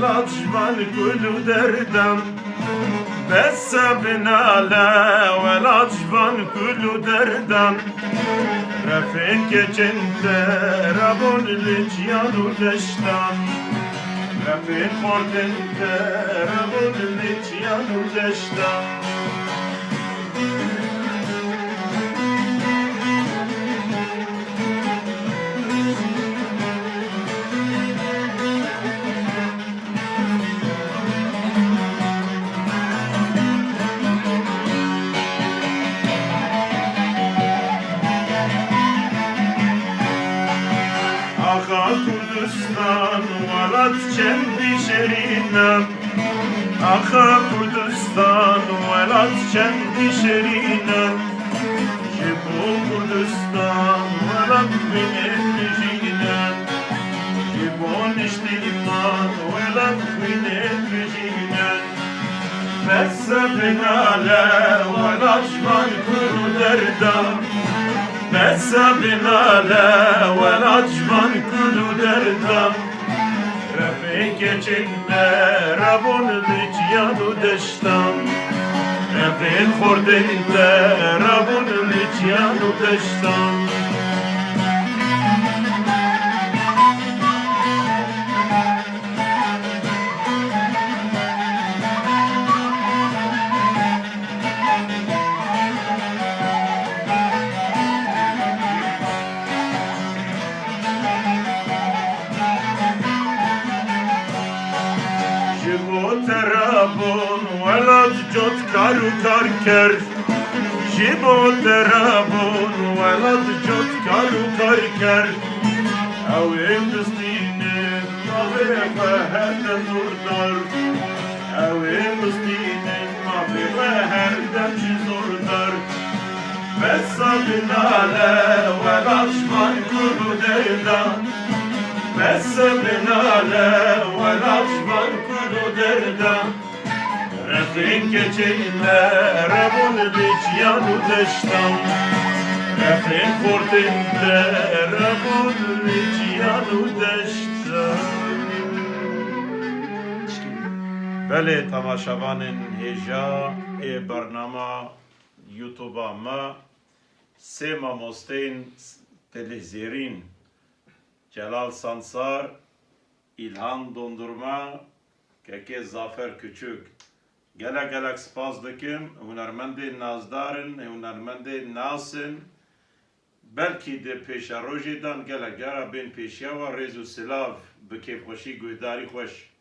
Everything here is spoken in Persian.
والعجبان كل دردم بس بنالا والعجبان كل دردم رفين كجنت ربون لجيان ودشتم رفين خردنت ربون لجيان ودشتم Ağa Kurdistan valat kendi şerinem Ağa Kurdistan valat kendi şerinem Jibu Kurdistan valat benim jinem Jibu niştiman valat benim jinem Bessa binale valat şman kuru derdam Bessa binale والعجبان كل دردم رفیق چنه ربون لجیان و دشتم رفیق خوردنده ربون لجیان و دشتم ترابون ولد جد کارو کار کرد جیبو ترابون ولد جد کارو کار کرد او این دستینه مافی هر نور دار او این دستینه مافی هر دم زور دار بسا بناله ولد شمان کلو دردم بسا بناله ولد شمان کلو دردم رفیق چنه ربون لجیان و دشتم رفیق خوردنده ربون لجیان و دشتم بله تماشاوان هجا ای برنامه یوتوبا ما سه ماموستین تلهزیرین Celal Sansar, İlhan Dondurma, Keke Zafer Küçük. Gelek spas dikim, hunermendê nazdarin, hunermendê nasin, belkî de pêşa rojê dan gelek cara bên pêşiya wa rêz û silav bi kêfxweşî guhdarî xweş.